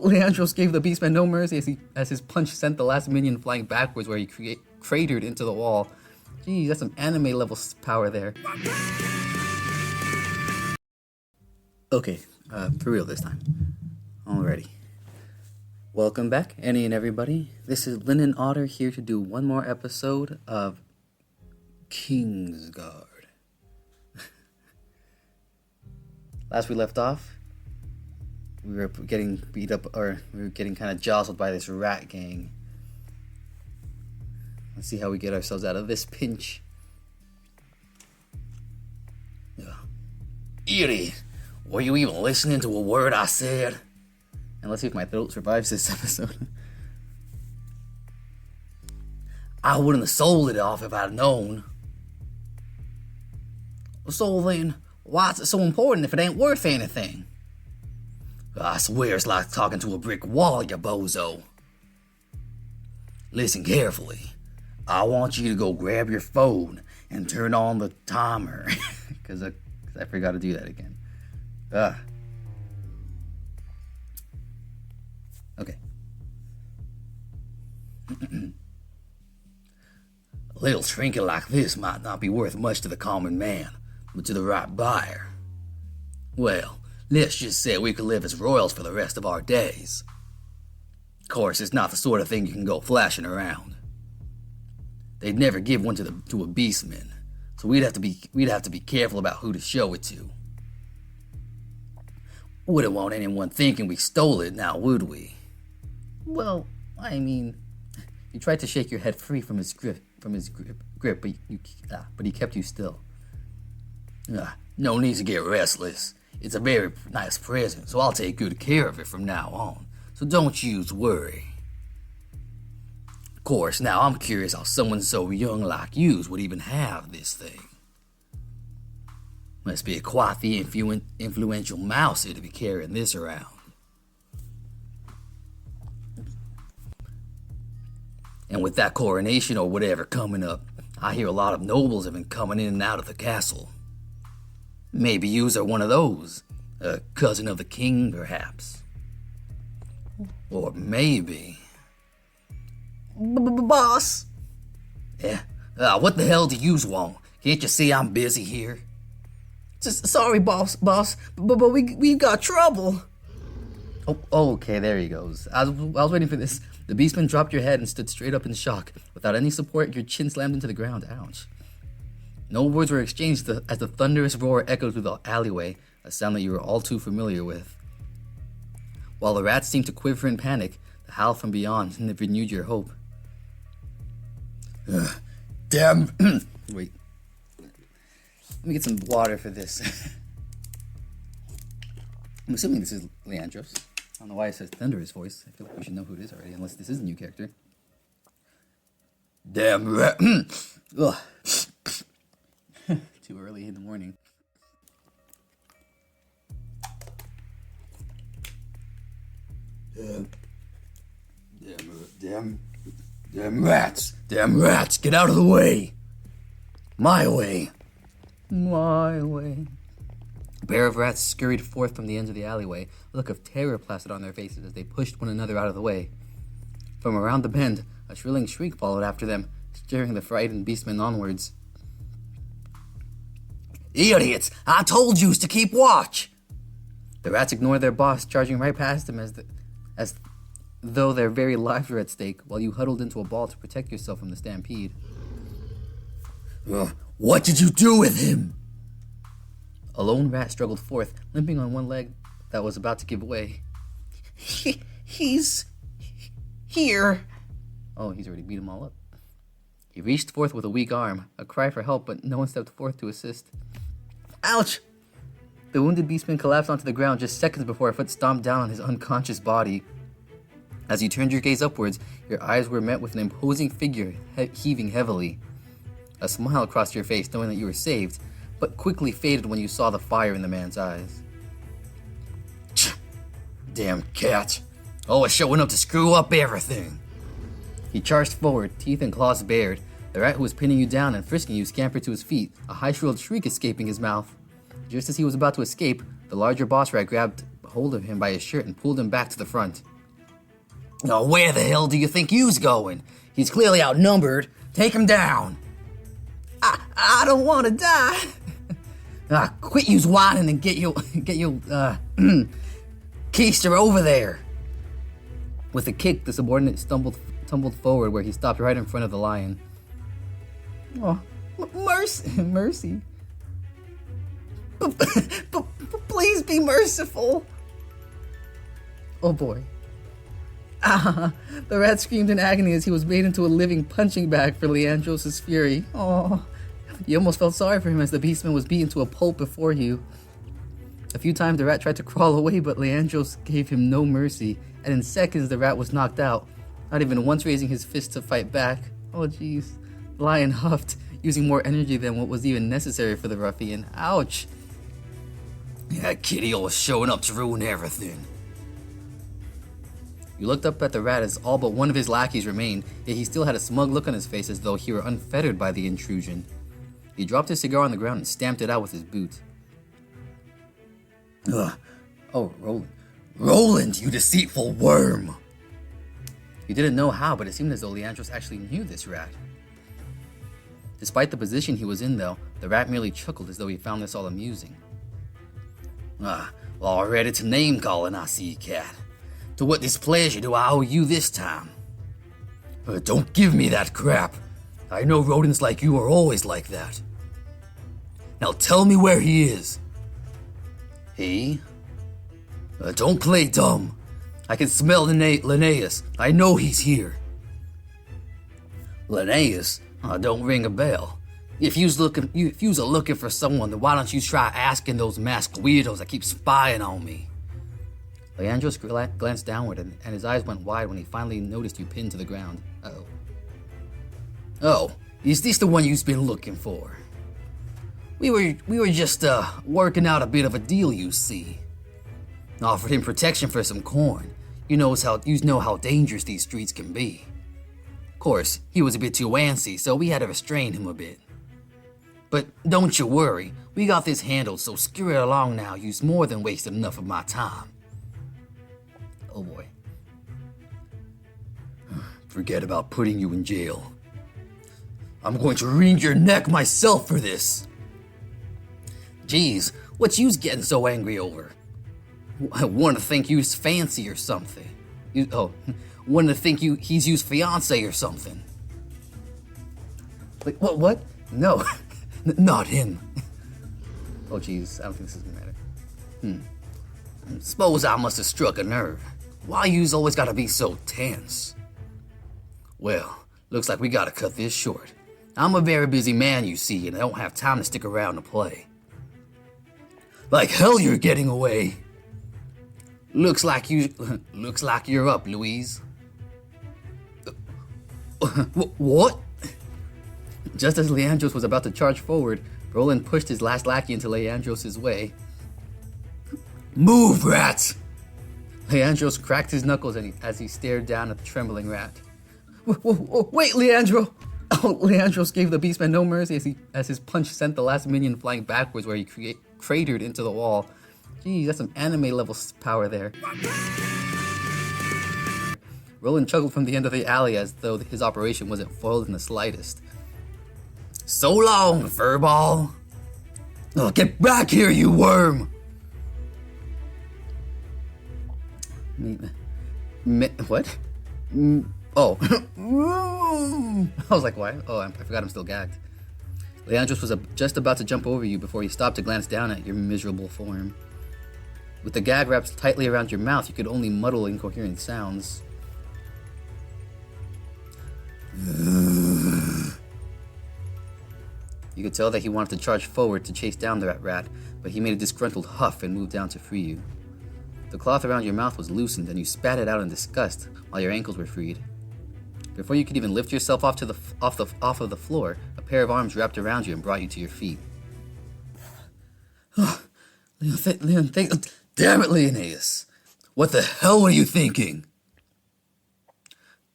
Leandros gave the beastman no mercy as his punch sent the last minion flying backwards where he cratered into the wall. Geez, that's some anime level power there. Okay, for real this time. Alrighty. Welcome back, any and everybody. This is Linen Otter here to do one more episode of Kingsguard. Last we left off, we were getting beat up, or we were getting kind of jostled by this rat gang. Let's see how we get ourselves out of this pinch. Idiot! Were you even listening to a word I said? And let's see if my throat survives this episode. I wouldn't have sold it off if I'd known. So then, why is it so important if it ain't worth anything? I swear it's like talking to a brick wall, you bozo. Listen carefully. I want you to go grab your phone and turn on the timer. Because I forgot to do that again. Okay. A little trinket like this might not be worth much to the common man, but to the right buyer, well, let's just say we could live as royals for the rest of our days. Of course, it's not the sort of thing you can go flashing around. They'd never give one to a beastman, so we'd have to be careful about who to show it to. Wouldn't want anyone thinking we stole it, now would we? Well, I mean, you tried to shake your head free from his grip, but he kept you still. No need to get restless. It's a very nice present, so I'll take good care of it from now on. So don't you worry. Of course, now I'm curious how someone so young like you would even have this thing. Must be quite the influential mouser to be carrying this around. And with that coronation or whatever coming up, I hear a lot of nobles have been coming in and out of the castle. Maybe yous are one of those. A cousin of the king, perhaps. Or maybe... Boss! Yeah, what the hell do yous want? Can't you see I'm busy here? Sorry, boss, but we got trouble. Oh, okay, there he goes. I was waiting for this. The beastman dropped your head and stood straight up in shock. Without any support, your chin slammed into the ground. Ouch. No words were exchanged as the thunderous roar echoed through the alleyway, a sound that you were all too familiar with. While the rats seemed to quiver in panic, the howl from beyond renewed your hope. Damn. Wait. Let me get some water for this. I'm assuming this is Leandros. I don't know why it says thunderous voice. I feel like we should know who it is already, unless this is a new character. Damn rat. Ugh. Too early in the morning. Damn rats, get out of the way. My way. A pair of rats scurried forth from the ends of the alleyway, a look of terror plastered on their faces as they pushed one another out of the way. From around the bend, a shrilling shriek followed after them, steering the frightened beastmen onwards. Idiots! I told yous to keep watch! The rats ignored their boss, charging right past them as though their very lives were at stake, while you huddled into a ball to protect yourself from the stampede. What did you do with him? A lone rat struggled forth, limping on one leg that was about to give way. He's here. Oh, he's already beat them all up. He reached forth with a weak arm, a cry for help, but no one stepped forth to assist. Ouch! The wounded beastman collapsed onto the ground just seconds before a foot stomped down on his unconscious body. As you turned your gaze upwards, your eyes were met with an imposing figure heaving heavily. A smile crossed your face, knowing that you were saved, but quickly faded when you saw the fire in the man's eyes. Damn cat. Always showing up to screw up everything. He charged forward, teeth and claws bared. The rat who was pinning you down and frisking you scampered to his feet, a high-shrilled shriek escaping his mouth. Just as he was about to escape, the larger boss rat grabbed hold of him by his shirt and pulled him back to the front. Now, where the hell do you think you's going? He's clearly outnumbered. Take him down. I don't want to die. Quit use whining and get your keister over there. With a kick, the subordinate tumbled forward where he stopped right in front of the lion. Oh, mercy. Please be merciful. Oh boy. The rat screamed in agony as he was made into a living punching bag for Leandros' fury. Oh, you almost felt sorry for him as the beastman was beaten to a pulp before you. A few times the rat tried to crawl away, but Leandros gave him no mercy, and in seconds the rat was knocked out, not even once raising his fist to fight back. Oh jeez. The lion huffed, using more energy than what was even necessary for the ruffian. Ouch. That kitty always showing up to ruin everything. You looked up at the rat as all but one of his lackeys remained, yet he still had a smug look on his face as though he were unfettered by the intrusion. He dropped his cigar on the ground and stamped it out with his boot. Ugh. Oh, Roland. Roland, you deceitful worm! You didn't know how, but it seemed as though Leandros actually knew this rat. Despite the position he was in, though, the rat merely chuckled as though he found this all amusing. All ready to name-calling, I see, cat. To what displeasure do I owe you this time? Don't give me that crap. I know rodents like you are always like that. Now tell me where he is. He? Don't play dumb. I can smell Linnaeus. I know he's here. Linnaeus? Don't ring a bell. If you's looking for someone, then why don't you try asking those masked weirdos that keep spying on me? Leandros glanced downward, and his eyes went wide when he finally noticed you pinned to the ground. Uh-oh. Oh, is this the one you've been looking for? We were just working out a bit of a deal, you see. Offered him protection for some corn. You know how dangerous these streets can be. Of course, he was a bit too antsy, so we had to restrain him a bit. But don't you worry, we got this handled, so scurry along now. You've more than wasted enough of my time. Oh boy. Forget about putting you in jail. I'm going to wring your neck myself for this. Geez, what you's getting so angry over? I want to think you's fancy or something. Want to think he's used fiance or something. Like, what? No, not him. Oh geez, I don't think this is gonna matter. Suppose I must have struck a nerve. Why you's always gotta be so tense? Well, looks like we gotta cut this short. I'm a very busy man, you see, and I don't have time to stick around to play. Like hell you're getting away. Looks like you're up, Louise. What? Just as Leandros was about to charge forward, Roland pushed his last lackey into Leandros' way. Move, rat! Leandros cracked his knuckles as he stared down at the trembling rat. Wait, Leandro! Oh, Leandros gave the beastman no mercy as his punch sent the last minion flying backwards where he cratered into the wall. Geez, that's some anime level power there. Roland chuckled from the end of the alley as though his operation wasn't foiled in the slightest. So long, furball! Oh, get back here, you worm! What? Oh. I was like, why? Oh, I forgot I'm still gagged. Leandros was just about to jump over you before he stopped to glance down at your miserable form. With the gag wrapped tightly around your mouth, you could only muddle incoherent sounds. You could tell that he wanted to charge forward to chase down the rat, but he made a disgruntled huff and moved down to free you. The cloth around your mouth was loosened, and you spat it out in disgust while your ankles were freed. Before you could even lift yourself off of the floor, a pair of arms wrapped around you and brought you to your feet. Leon, damn it, Leonaeus! What the hell were you thinking?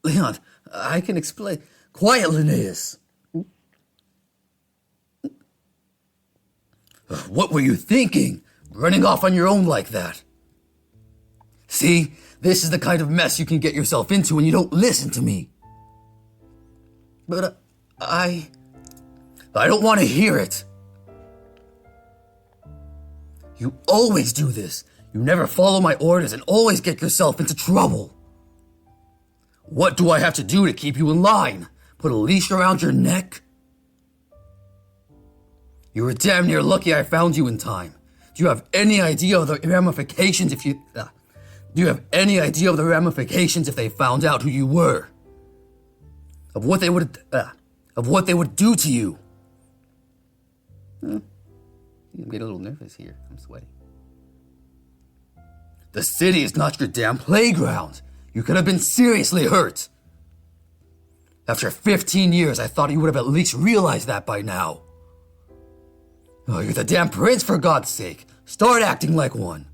Leon, I can explain. Quiet, Linnaeus! What were you thinking? Running off on your own like that? See? This is the kind of mess you can get yourself into when you don't listen to me. But I don't want to hear it. You always do this. You never follow my orders and always get yourself into trouble. What do I have to do to keep you in line? Put a leash around your neck? You were damn near lucky I found you in time. Do you have any idea of the ramifications if you... Do you have any idea of the ramifications if they found out who you were? Of what they would do to you? I'm getting a little nervous here. I'm sweating. The city is not your damn playground. You could have been seriously hurt. After 15 years, I thought you would have at least realized that by now. Oh, you're the damn prince, for God's sake. Start acting like one.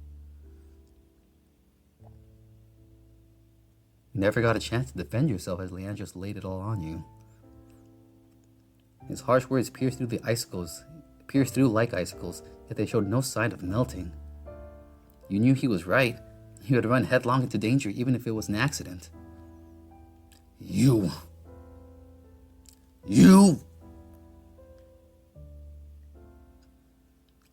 You never got a chance to defend yourself as Leandros laid it all on you. His harsh words pierced through like icicles, yet they showed no sign of melting. You knew he was right. You had run headlong into danger even if it was an accident. You...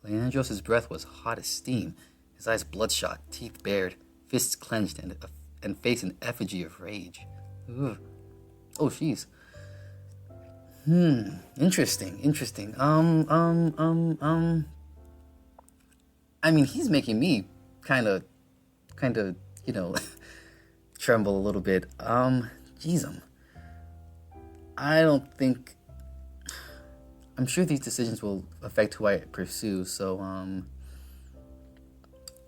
Leandros' breath was hot as steam, his eyes bloodshot, teeth bared, fists clenched, and face an effigy of rage. Ugh. Oh, jeez. Interesting. I mean, he's making me kind of, tremble a little bit. I'm sure these decisions will affect who I pursue, so,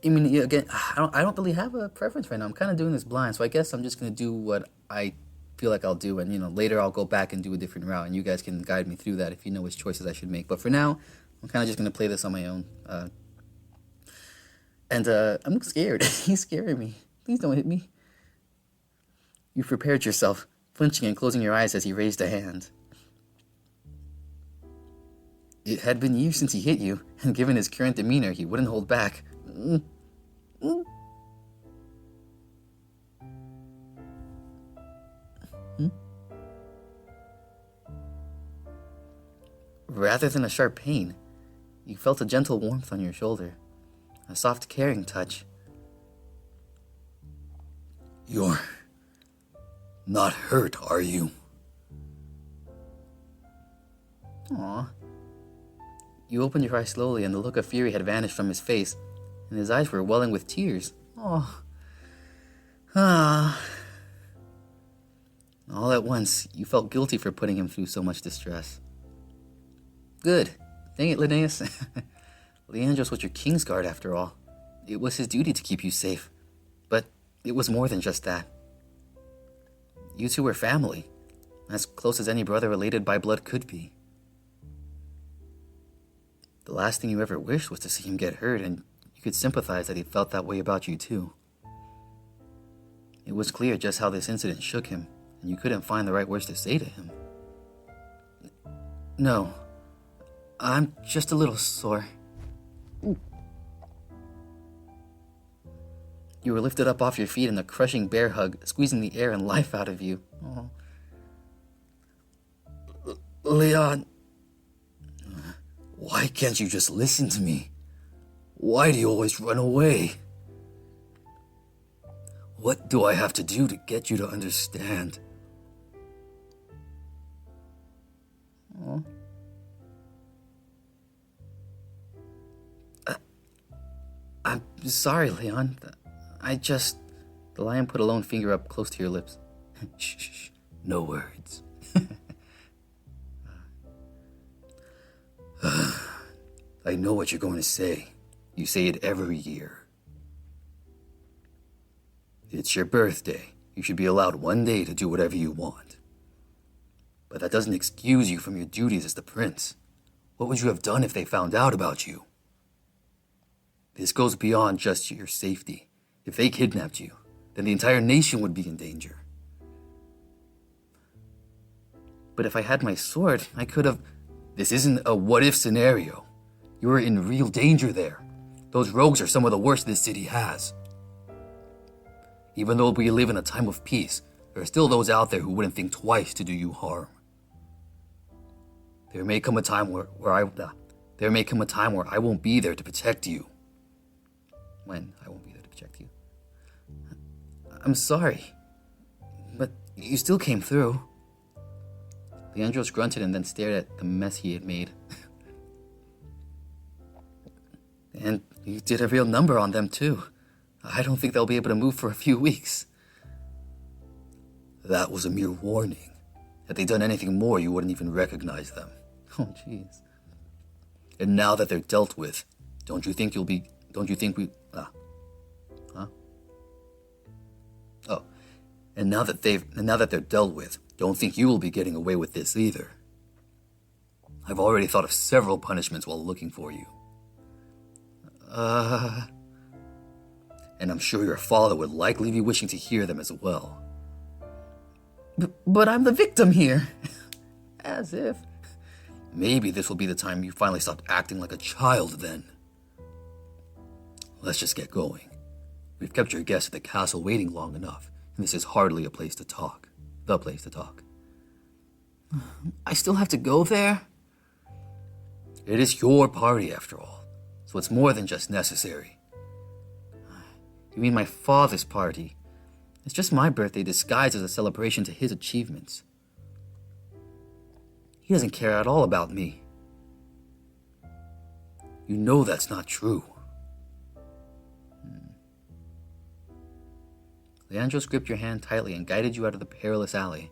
again, I don't really have a preference right now. I'm kind of doing this blind, so I guess I'm just going to do what I feel like I'll do, and, later I'll go back and do a different route, and you guys can guide me through that if you know which choices I should make. But for now, I'm kind of just going to play this on my own, and I'm scared. He's scaring me. Please don't hit me. You prepared yourself, flinching and closing your eyes as he raised a hand. It had been years since he hit you, and given his current demeanor, he wouldn't hold back. Rather than a sharp pain, you felt a gentle warmth on your shoulder, a soft, caring touch. You're not hurt, are you? Aw. You opened your eyes slowly, and the look of fury had vanished from his face, and his eyes were welling with tears. Oh. Ah. All at once, you felt guilty for putting him through so much distress. Good. Dang it, Linnaeus. Leandros was your Kingsguard, after all. It was his duty to keep you safe. But it was more than just that. You two were family, as close as any brother related by blood could be. The last thing you ever wished was to see him get hurt, and you could sympathize that he felt that way about you too. It was clear just how this incident shook him, and you couldn't find the right words to say to him. No, I'm just a little sore. Ooh. You were lifted up off your feet in a crushing bear hug, squeezing the air and life out of you. Oh. Leon... Why can't you just listen to me? Why do you always run away? What do I have to do to get you to understand? Oh. I'm sorry, Leon. The lion put a lone finger up close to your lips. Shh. No words. I know what you're going to say. You say it every year. It's your birthday. You should be allowed one day to do whatever you want. But that doesn't excuse you from your duties as the prince. What would you have done if they found out about you? This goes beyond just your safety. If they kidnapped you, then the entire nation would be in danger. But if I had my sword, I could have... This isn't a what-if scenario. You are in real danger there. Those rogues are some of the worst this city has. Even though we live in a time of peace, there are still those out there who wouldn't think twice to do you harm. There may come a time where I won't be there to protect you. When I won't be there to protect you. I'm sorry, but you still came through. Leandros grunted and then stared at the mess he had made. And you did a real number on them too. I don't think they'll be able to move for a few weeks. That was a mere warning. Had they done anything more, you wouldn't even recognize them. Oh, jeez. And now that they're dealt with, don't you think we... Oh. And now that they're dealt with, don't think you will be getting away with this either. I've already thought of several punishments while looking for you. And I'm sure your father would likely be wishing to hear them as well. But I'm the victim here. As if. Maybe this will be the time you finally stop acting like a child then. Let's just get going. We've kept your guests at the castle waiting long enough, and this is hardly the place to talk. I still have to go there? It is your party after all, so it's more than just necessary. You mean my father's party? It's just my birthday disguised as a celebration to his achievements. He doesn't care at all about me. You know that's not true. Leandros gripped your hand tightly and guided you out of the perilous alley.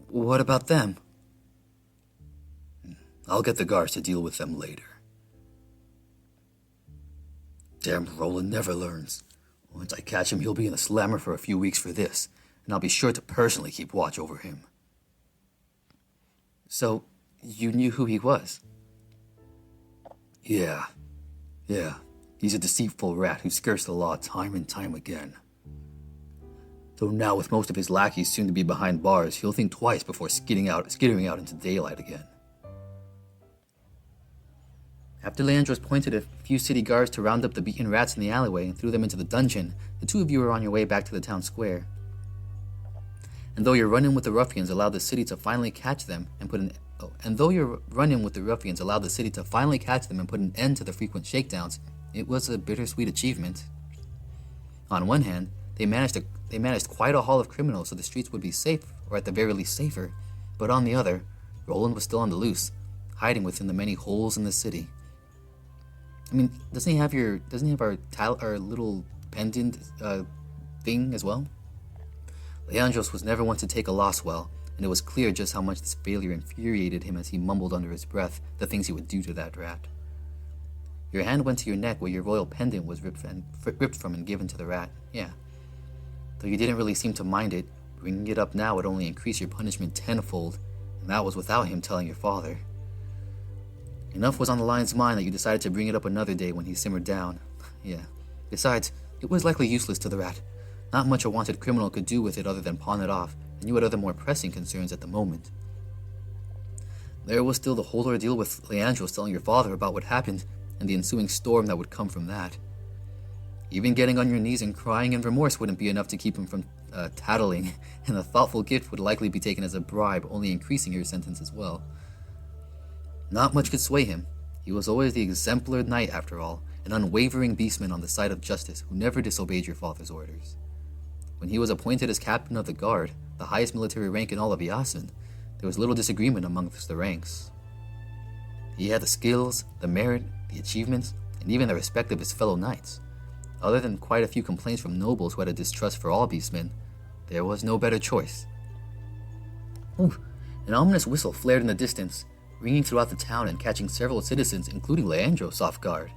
What about them? I'll get the guards to deal with them later. Damn, Roland never learns. Once I catch him, he'll be in a slammer for a few weeks for this, and I'll be sure to personally keep watch over him. So, you knew who he was? Yeah. He's a deceitful rat who skirts the law time and time again. Though now with most of his lackeys soon to be behind bars, he'll think twice before skittering out into daylight again. After Leandros pointed a few city guards to round up the beaten rats in the alleyway and threw them into the dungeon, the two of you were on your way back to the town square. And though your run-in with the ruffians allowed the city to finally catch them and put an end to the frequent shakedowns, it was a bittersweet achievement. On one hand, they managed quite a haul of criminals so the streets would be safe, or at the very least safer. But on the other, Roland was still on the loose, hiding within the many holes in the city. I mean, doesn't he have our little pendant thing as well? Leandros was never one to take a loss well, and it was clear just how much this failure infuriated him as he mumbled under his breath the things he would do to that rat. Your hand went to your neck where your royal pendant was ripped from and given to the rat. Yeah. Though you didn't really seem to mind it, bringing it up now would only increase your punishment tenfold, and that was without him telling your father. Enough was on the lion's mind that you decided to bring it up another day when he simmered down. Yeah. Besides, it was likely useless to the rat. Not much a wanted criminal could do with it other than pawn it off, and you had other more pressing concerns at the moment. There was still the whole ordeal with Leandros telling your father about what happened, and the ensuing storm that would come from that. Even getting on your knees and crying in remorse wouldn't be enough to keep him from tattling, and a thoughtful gift would likely be taken as a bribe, only increasing your sentence as well. Not much could sway him. He was always the exemplar knight, after all, an unwavering beastman on the side of justice who never disobeyed your father's orders. When he was appointed as captain of the guard, the highest military rank in all of Yasin, there was little disagreement amongst the ranks. He had the skills, the merit, the achievements, and even the respect of his fellow knights. Other than quite a few complaints from nobles who had a distrust for all beastmen, there was no better choice. Ooh, an ominous whistle flared in the distance, ringing throughout the town and catching several citizens, including Leandros, off guard.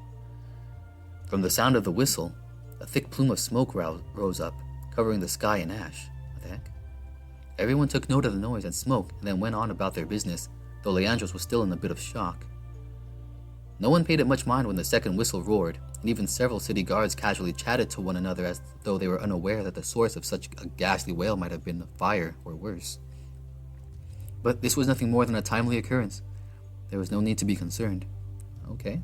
From the sound of the whistle, a thick plume of smoke rose up, covering the sky in ash. What the heck? Everyone took note of the noise and smoke and then went on about their business, though Leandros was still in a bit of shock. No one paid it much mind when the second whistle roared, and even several city guards casually chatted to one another as though they were unaware that the source of such a ghastly wail might have been fire or worse. But this was nothing more than a timely occurrence. There was no need to be concerned. Okay.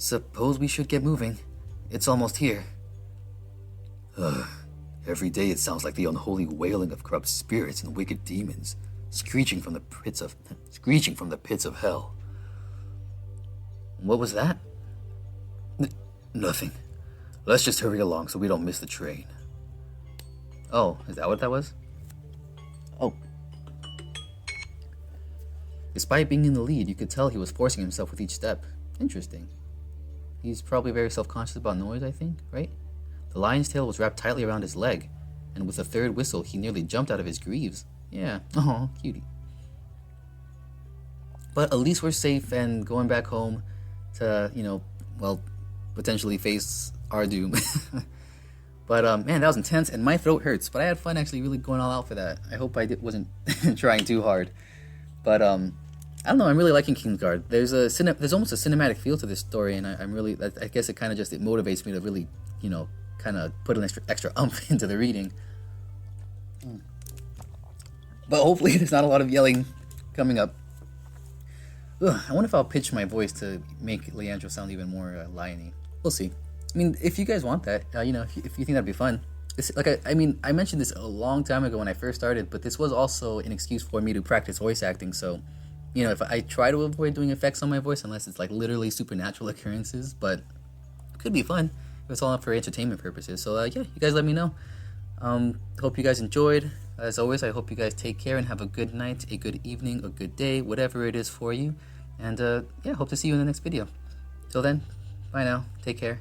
Suppose we should get moving. It's almost here. Every day it sounds like the unholy wailing of corrupt spirits and wicked demons, screeching from the pits of hell. What was that? Nothing. Let's just hurry along so we don't miss the train. Oh, is that what that was? Oh. Despite being in the lead, you could tell he was forcing himself with each step. Interesting. He's probably very self-conscious about noise, I think, right? The lion's tail was wrapped tightly around his leg, and with the third whistle, he nearly jumped out of his greaves. Yeah, oh, cutie. But at least we're safe and going back home to, potentially face our doom. But, man, that was intense, and my throat hurts, but I had fun actually really going all out for that. I hope I wasn't trying too hard. But, I don't know, I'm really liking Kingsguard. There's almost a cinematic feel to this story, and I guess it kind of just, it motivates me to really, kind of put an extra umph into the reading. But hopefully there's not a lot of yelling coming up. I wonder if I'll pitch my voice to make Leandros sound even more liony. We'll see. I mean, if you guys want that, if you think that'd be fun. I mentioned this a long time ago when I first started, but this was also an excuse for me to practice voice acting. So, if I try to avoid doing effects on my voice, unless it's like literally supernatural occurrences, but it could be fun. It's all for entertainment purposes. So, yeah, you guys let me know. Hope you guys enjoyed. As always, I hope you guys take care and have a good night, a good evening, a good day, whatever it is for you. And, hope to see you in the next video. Till then, bye now. Take care.